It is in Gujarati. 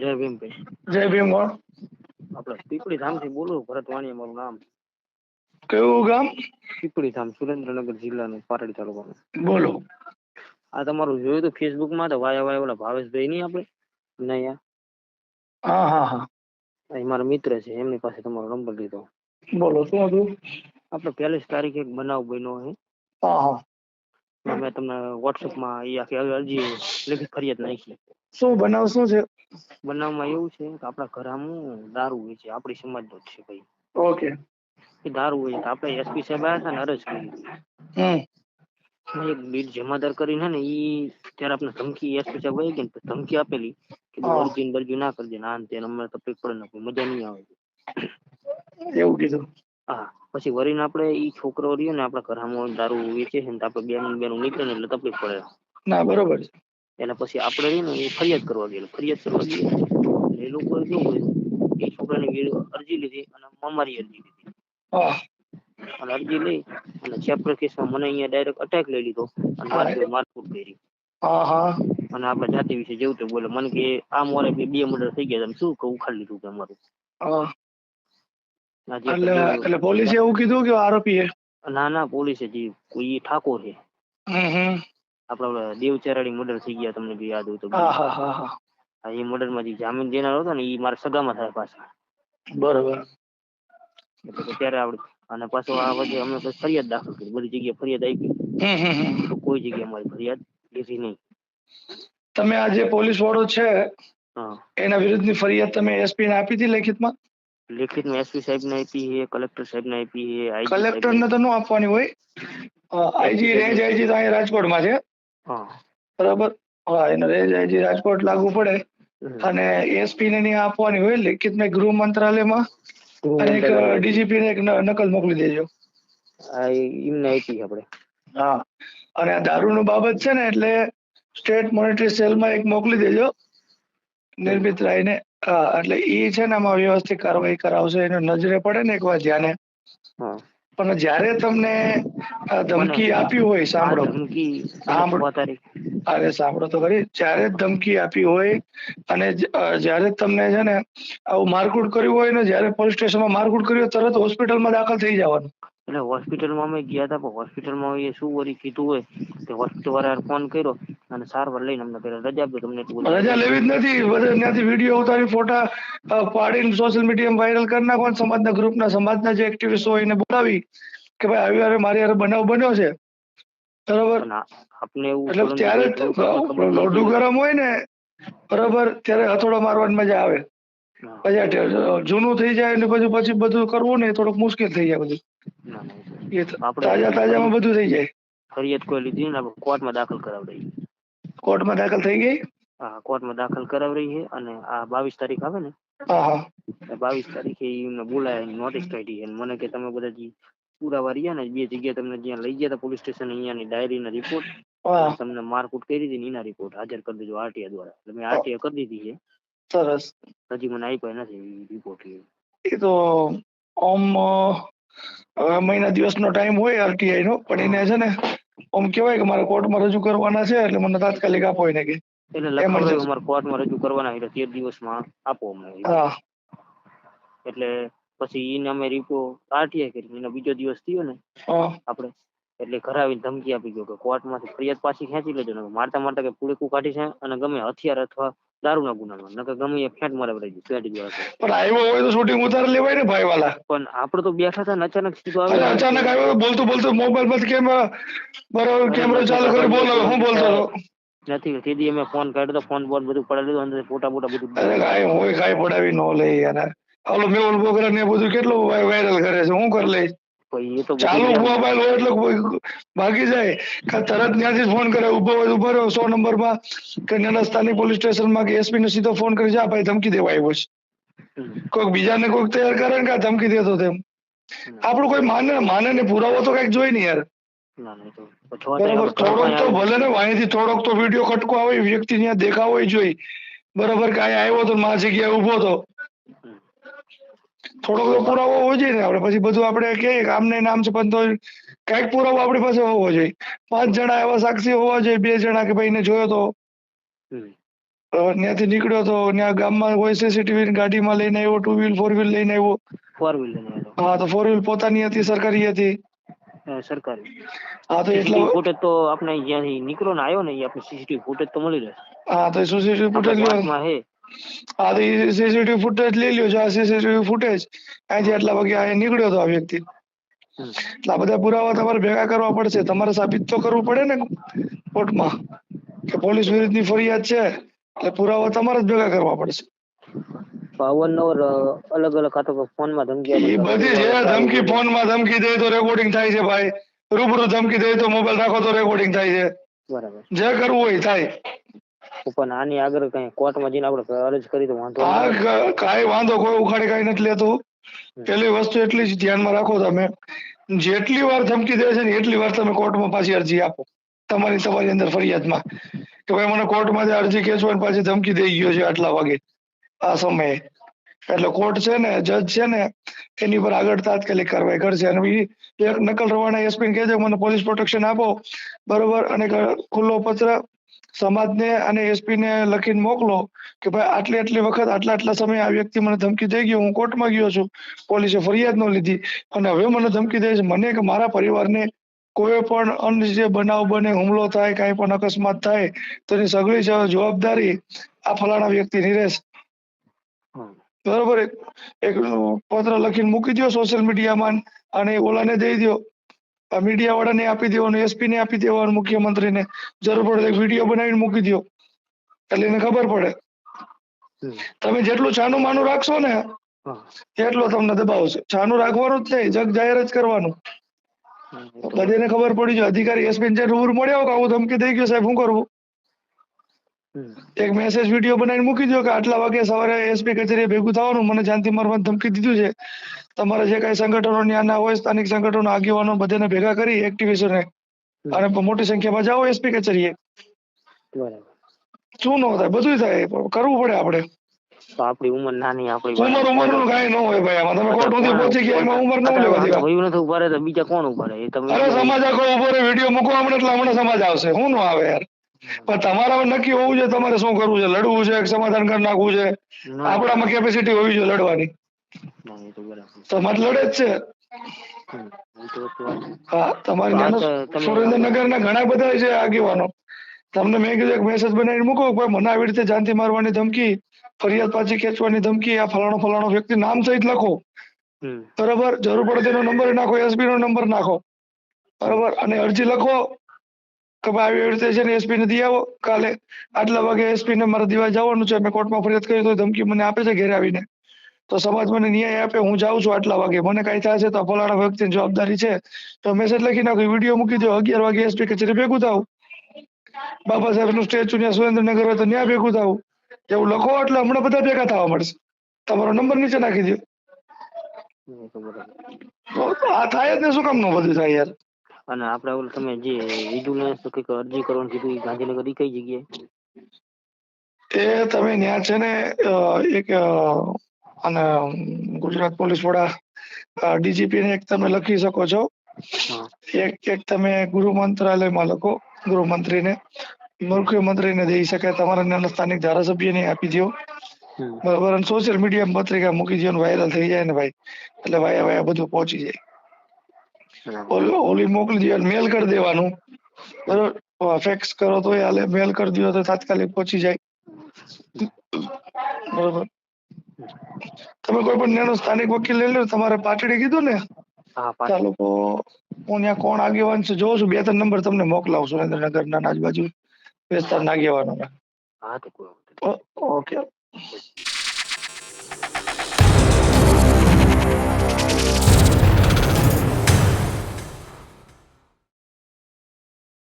જય ભીમભાઈ. જય ભીમ. કોણ? આપણે પીપળી ધામથી બોલું, ભરત વાણીયા મારું નામ. કયું ગામ? પીપળી ધામ, સુરેન્દ્રનગર જિલ્લાનું, પાટડી તાલુકાનું. બોલો. આ તમારું જોયું તો ફેસબુકમાં, તો વાયા ઓલા ભાવેશભાઈ નહીં આપણે નયા? હા હા હા, એ મારા મિત્ર છે, એમની પાસે તમારો નંબર લીધો. બોલો શું હતું? આપણે 41 તારીખે એક બનાવ બન્યો છે. હા હા, મેં તમને વોટ્સઅપમાં એ આખી અરજી લેખિત ફરિયાદ નાખી. શું બનાવ શું છે? બનાવમાં એવું છે કે આપણા ઘરમાં દારૂ હોય છે, આપણી સમાજનો જ છે ભાઈ. ઓકે. એ દારૂ હોય તો આપણે એસપી સાહેબ આવ્યા હતા ને, અરજ કરી હતી. એક બીટ જમાદાર કરીને ને, ઈ ત્યારે આપણે ધમકી એસપી સાહેબ આવી ગઈ ને, ધમકી આપેલી કે હા, અરજી બરજી ના કરજે, ના તેને અમને તકલીફ પડે ને, મજા નહીં આવે. એવું કીધું. હા, પછી વરીને આપણે ઈ છોકરો રહ્યો ને, આપણા ઘરમાં દારૂ વેચે છે ને, તો આપણે બેનું નીકળે ને એટલે તકલીફ પડે. ના, બરોબર છે. એટલે પછી આપણે રહી ને એ ફરિયાદ કરવા ગયેલા, ફરિયાદ કરવા ગઈ એ લોકો કેવું હોય, એ છોકરાની અરજી લીધી અને અમારી અરજી લીધી. હા અને અરજી લઈ અને ચેપ્ટર કેસમાં મને અહીંયા ડાયરેક્ટ અટેક લઈ લીધો અને મારી જોડે મારકૂટ કરી. હા હા, અને આપણે જાતિ વિશે જેવું તો બોલે, મને કે આ મોરે બે મર્ડર થઈ ગયા, તમે શું કહું ઉખાડી લીધું કે અમારું. હા. જે આપણે એટલે પોલીસે એવું કીધું કે આરોપી હે? ના, પોલીસે જે કોઈ ઠાકોર છે. આપડે દેવચરાડી મર્ડર થઈ ગયા, તમને બી યાદ હોય તો. હા હા હા હા, એ મર્ડર માં જે જામીન દેનાર હતો ને, એ મારા સગામાં થાય પાછા. બરોબર. એટલે ત્યારે આવડે. અને પાછો આ વચ્ચે અમે ફરિયાદ દાખલ કરી, બધી જગ્યાએ ફરિયાદ આપી. તો કોઈ જગ્યાએ અમારી ફરિયાદ લીધી નહીં. તમે આ જે પોલીસ વાળો છે, હા, એના વિરુદ્ધની ફરિયાદ તમે એસપી ને આપી હતી લેખિતમાં? લેખિતમાં એસપી સાહેબ ને આપી છે, કલેક્ટર સાહેબ ને આપી છે, આઈજી સાહેબ કલેક્ટર ને. ને તો ન આપવાની હોય. એસપી આઈજી સાહેબ રેન્જ ને. આઈજી તો અહીંયા રાજકોટમાં છે. હા. બરાબર. હા, એને રેન્જ આઈજી રાજકોટ લાગુ પડે. અને એસપી ને નહીં આપવાની હોય, લેખિતમાં ગૃહ મંત્રાલયમાં. અને એક ડીજીપી ને એક નકલ મોકલી દેજો. એમને આપી આપણે. હા, અને આ દારૂ બાબત છે ને, એટલે સ્ટેટ મોનિટરી સેલમાં એક મોકલી દેજો નિર્મિત રાયને. હા, એટલે ઈ છે ને આમાં વ્યવસ્થિત કાર્યવાહી કરાવશે, એને નજરે પડે ને એકવાર ધ્યાને. હા. પણ જ્યારે તમને મને ધમકી આપી હોય, આ સાંભળો ધમકી તમે સાંભળો. 6 તારીખ. અરે સાંભળો તો ખરી. જ્યારે ધમકી આપી હોય અને જ્યારે તમને છે ને આવું મારકુટ કર્યું હોય ને, જ્યારે પોલીસ સ્ટેશનમાં મારકુટ કર્યું હોય, તરત હોસ્પિટલમાં દાખલ થઈ જવાનું. એટલે હોસ્પિટલમાં અમે ગયા હતા, પણ હોસ્પિટલમાં એ શું વળી કીધું હોય કે હોસ્પિટલ વાળાએ ફોન કર્યો અને સારવાર લઈને અમને રજા આપજો, તમને એટલું બધું રજા લેવી જ નથી. બધા ત્યાંથી વિડીયો ઉતારી, ફોટા પાડીને સોશિયલ મીડિયામાં વાયરલ કરી નાખો. સમાજના ગ્રુપના, સમાજના જે એક્ટિવિસ્ટ હોય એને બોલાવી કે ભાઈ આવી મારી હારે બનાવ બન્યો છે, બરોબર. પણ આપને એવું એટલે સોલંકી ત્યારે ભાઈ થોડુંક આપણે ખબર નહોતી લોઢું ને. ગરમ હોય ને, બરોબર, ત્યારે હથોડો મારવાની મજા આવે. હા, પછી જૂનું થઈ જાય ને પછી બધું કરવું ને થોડુંક મુશ્કેલ થઈ જાય. બધું ના એ આપણે તાજા હજી તાજામાં બધું થઈ જાય. ફરિયાદ કોઈ લીધી ને, આપણે કોર્ટમાં દાખલ કરાવડાવી. કોર્ટમાં દાખલ થઈ ગઈ? હા, કોર્ટમાં દાખલ કરાવડી છે. અને આ 22 તારીખ આવે ને, હા હા, 22 તારીખે એમને બોલાયા, નોટિસ કાઢી. મને કે તમે બધા પુરાવા રહ્યા ને, બે જગ્યાએ તમને જ્યાં લઈ ગયા હતા પોલીસ સ્ટેશન, અહીંયાની ડાયરીના રિપોર્ટ અને હા, તમને મારકુટ કરી હતી એના રિપોર્ટ હાજર કરી દેજો આરટીઆઈ દ્વારા. એટલે મેં આરટીઆઈ કરી દીધી સરસ. છે. હજી મને આપ્યા નથી રિપોર્ટ. એ તો ઓમ મહિના દિવસનો ટાઈમ હોય આરટીઆઈ નો, પણ એને છે ને આમ કેવાય કે મારે કોર્ટમાં રજૂ કરવાના છે, એટલે મને તાત્કાલિક આપો એને કે એટલે લખાવડાવ્યું એમરજન્સી. અમારે કોર્ટમાં રજૂ કરવાના, એટલે 13 દિવસમાં આપો અમને રિપોર્ટ. હા એટલે પછી એને અમે રિપોર્ટ આરટીઆઈ કરી. એનો બીજો દિવસ થયો ને હા, આપણે, એટલે ઘરે આવીને ધમકી આપી ગયો કે કોર્ટમાંથી ફરિયાદ પાછી ખેંચી લેજો ને, મારતા મારતા કે પુડકું કાઢી છે અને ગમે હથિયાર અથવા દારૂના ગુનામાં, નકર ગમે એ ફેંટ મારે ફેંટી દેવા. પણ આવ્યો હોય તો શૂટિંગ ઉતારી લેવાય ને ભાઈ વાલા. પણ આપણે તો બેઠા હતા ને, અચાનક સીધો અરે આવીને મને કે અચાનક આવ્યો, બોલતો બોલતો મોબાઈલ માંથી કેમ બરોબર અરે કેમેરો નથી ચાલુ કાકા, કરી, મેં બોલો કોઈ હું નથી બોલતો હતો. સાહેબ, નથી સીધી અમે ફોન કાઢ્યો તો, ફોન બોન બધું પડાવી લીધું, અંદર ફોટા બોટા બધું અરે ડિલીટ કાંઈ કરી હોય કાંઈ પડાવી ન લે યાર. ઓલો મેહુલ બોગરા ને બધું કેટલું વાયરલ કરે છે, હું કરી લઈશ. દીધું. એ તો બધું ચાલુ મેં મોબાઈલ હોય એટલે ભાગી જાય કે તરત ત્યાંથી ફોન કરે, ઉભો હોય ઉભો રહ્યો 100 નંબરમાં કે નાના સ્થાનિક પોલીસ સ્ટેશનમાં કે એસપી ને સીધો ફોન કરી, જા ભાઈ ધમકી દેવા આવ્યો છે. કોઈક બીજાને કોઈક તૈયાર કરે ને કે ધમકી દેતો તેમ. આપણું કોઈ માને ને પુરાવો તો કઈક જોઈ ને યાર. ના ના, તો 6 તારીખ બરોબર, આપણે ઘર થોડોક પાસે તો આવીને. ભલે ને અહીંથી થોડોક તો વિડીયો ખટકો આવે, વ્યક્તિ ત્યાં દેખાવો જોઈએ. બરોબર, કે અહીંયા આવ્યો તો મા જગ્યાએ ઉભો તો થોડોક તો પુરાવો હોવો જોઈએ ને. આપણે પછી બધું આપણે કહીએ કે આમને નામ છે, પણ તો કઈક પુરાવો આપણી પાસે હોવો જોઈએ. 5 જણા એવા સાક્ષી હોવા જોઈએ, 2 જણા કે ભાઈ ને જોયો તો. ત્યાંથી નીકળ્યો તો ત્યાં ગામમાં હોય સીસીટીવી ગાડીમાં લઈને આવ્યો, 2 વ્હીલ 4 વ્હીલ લઈને આવ્યો. 4 વ્હીલર ને આવ્યો. હા તો 4 વ્હીલ પોતાની હતી, સરકારી હતી. સરકારી હા તો એટલા સીસીટીવી ફૂટેજ તો આપણે જ્યાંથી નીકળ્યો ને આવ્યો ને એ આપણે સીસીટીવી ફૂટેજ તો મળી રહે. હા તો સીસીટીવી ફૂટેજ લ્યો. હે હા તો સીસીટીવી ફૂટેજ લઈ લ્યો. જો આ સીસીટીવી ફૂટેજ અહીંથી આટલા વાગે અહીંયા નીકળ્યો હતો આ વ્યક્તિ. એટલે આ બધા પુરાવા તમારે ભેગા કરવા પડશે. તમારે સાબિત તો કરવું પડે ને કોર્ટમાં કે પોલીસ વિરુદ્ધની ફરિયાદ છે, એટલે પુરાવા તમારે જ ભેગા કરવા પડશે. અવારનવાર અલગ અલગ ખાતો ફોનમાં ધમકી એ આપે. બધી જે ધમકી ફોનમાં ધમકી દે તો રેકોર્ડિંગ થાય છે ભાઈ. રૂબરૂ ધમકી દે તો મોબાઈલ રાખો તો રેકોર્ડિંગ થાય છે. બરાબર. જે કરવું હોય થાય. પણ આની આગળ કઈ કોર્ટમાં જઈને આપણે અરજ કરી તો વાંધો હા કાંઈ વાંધો કોઈ ઉખાડે કાંઈ નથી લેતું. પેલી વસ્તુ એટલી જ ધ્યાનમાં રાખો, તમે જેટલી વાર ધમકી દે છે ને એટલી વાર તમે કોર્ટમાં પાછી અરજી આપો તમારી અંદર ફરિયાદમાં કે ભાઈ મને કોર્ટમાં અરજી ખેંચવાની પાછી ધમકી દઈ ગયો છે આટલા વાગે આ સમયે. એટલે કોર્ટ છે ને, જજ છે ને, એની પર આગળ તાત્કાલિક કાર્યવાહી કરશે. અને એક નકલ રવાના એસપી કહેજો મને પોલીસ પ્રોટેક્શન આપો, બરોબર, અને ખુલ્લો પત્ર સમાજને અને એસપી ને લખીને મોકલો કે ભાઈ આટલી વખત આટલા સમય આ વ્યક્તિ મને ધમકી દઈ ગયો, હું કોર્ટમાં ગયો છું, પોલીસે ફરિયાદ ન લીધી અને હવે મને ધમકી દે છે મને કે મારા પરિવારને કોઈ પણ અનિચ્છનીય બનાવ બને, હુમલો થાય, કાંઈ પણ અકસ્માત થાય તો એની સગળી જવાબદારી આ ફલાણા વ્યક્તિની રહેશે. બરોબર. એક પત્ર લખીને મૂકી દો સોશિયલ મીડિયામાં અને ઓલાને દઈ દો, મીડિયા વાળાને આપી દેવાનું, એસપી ને આપી દેવાનું, મુખ્યમંત્રીને જરૂર પડે એક વિડીયો બનાવીને મૂકી દો એટલે એને ખબર પડે. તમે જેટલું છાનું માનું રાખશો ને એટલો તમને દબાવશે. છાનું રાખવાનું જ નહીં, જગ જાહેર જ કરવાનું. બધાને ખબર પડી જાય. અધિકારી એસપી ને રૂબરૂ મળ્યો કે આવું ધમકી દઈ ગયો સાહેબ, શું કરવું? એક મેસેજ વિડીયો બનાવીને મૂકી દો કે આટલા વાગે સવારે એસપી કચેરીએ ભેગું થવાનું, મને જાનથી મારવાની ધમકી દીધું છે. તમારે જે કાંઈ સંગઠનો ત્યાંના હોય, સ્થાનિક સંગઠનો આગેવાનો બધાને ભેગા કરી એક્ટિવિસ્ટોને અને મોટી સંખ્યામાં જાઓ એસપી કચેરીએ. શું ન થાય? બધું થાય, કરવું પડે આપણે. આપણી ઉંમર નાની, ઉંમરનું કાંઈ ન હોય ભાઈ. આમાં તમે કોર્ટ સુધી પહોંચી ગયા એમાં ઉંમર ન લેવા દેવા. નથી ઉભા રહે તો બીજા કોણ ઉભા રહે? અરે સમાજ આખો ઉભો રહે, વિડીયો મૂકો હમણાં સમાજ આવશે. શું ન આવે યાર? પણ તમારા નક્કી હોવું જોઈએ તમારે શું કરવું છે, લડવું છે, સમાધાન કરી નાખવું છે. આપણામાં કેપેસિટી હોવી જોઈએ લડવાની. સમાજ લડે જ છે. હા, તમારે સુરેન્દ્રનગરના ઘણા બધા છે આગેવાનો. તમને મેં કીધું એક મેસેજ બનાવીને મૂકો, મને આવી રીતે જાનથી મારવાની ધમકી, ફરિયાદ પાછી ખેંચવાની ધમકી, આ ફલાણો વ્યક્તિ નામ સહિત લખો, બરોબર. જરૂર પડે તેનો નંબર નાખો, એસપી નો નંબર નાખો, બરોબર. અને અરજી લખો કે ભાઈ આવી રીતે છે ને એસપી ને દઈ આવો, કાલે આટલા વાગે એસપી ને મારે દીવા જવાનું છે, મેં કોર્ટમાં ફરિયાદ કરી તો ધમકી મને આપે છે ઘેર આવીને, તો સમાજ મને ન્યાય આપે, હું જાઉં છું આટલા વાગે, મને કાંઈ થાય છે તો ફલાણા વ્યક્તિની જવાબદારી છે. તો મેસેજ લખી નાખો, વિડીયો મૂકી દો, 11 વાગે એસપી કચેરી ભેગું થાવ, બાબા સાહેબ નું સ્ટેચ્યુ ત્યાં સુરેન્દ્રનગર હોય તો ત્યાં ભેગું થાવ. એવું લખો એટલે હમણાં બધા ભેગા થવા મળશે. તમારો નંબર નીચે નાખી દો. આ થાય જ ને, શું કામ ન બધું થાય યાર? અને આપણે ઓલું તમે જે વિજિલન્સ કઈક અરજી કરવાનું કીધું, એ ગાંધીનગર ઈ કઈ જગ્યાએ? એ તમે ત્યાં છે ને એક અને ગુજરાત પોલીસ વડા ડીજીપી ને એક તમે લખી શકો છો. એક તમે ગૃહ મંત્રાલયમાં લખો, ગૃહમંત્રીને, મુખ્યમંત્રીને દઈ શકાય, તમારા સ્થાનિક ધારાસભ્યને આપી દો, બરાબર. અને સોશિયલ મીડિયા પત્રિકા મૂકી દો, વાયરલ થઈ જાય ને ભાઈ, એટલે વાયા બધું પહોંચી જાય. ઓલી મોકલી દો, મેલ કરી દેવાનું, બરાબર. ફેક્સ કરો તો હાલે, મેલ કરી દો તો તાત્કાલિક પહોંચી જાય, બરાબર. તમે કોઈ પણ નાનો સ્થાનિક વકીલ લઈ લો. તમારે પાટડી કીધું ને, ચાલો તો હું ત્યાં કોણ આગેવાન છે જોઉં છું, 2-3 નંબર તમને મોકલાવું, સુરેન્દ્રનગરના આજુબાજુ વિસ્તારના આગેવાનો. ઓકે.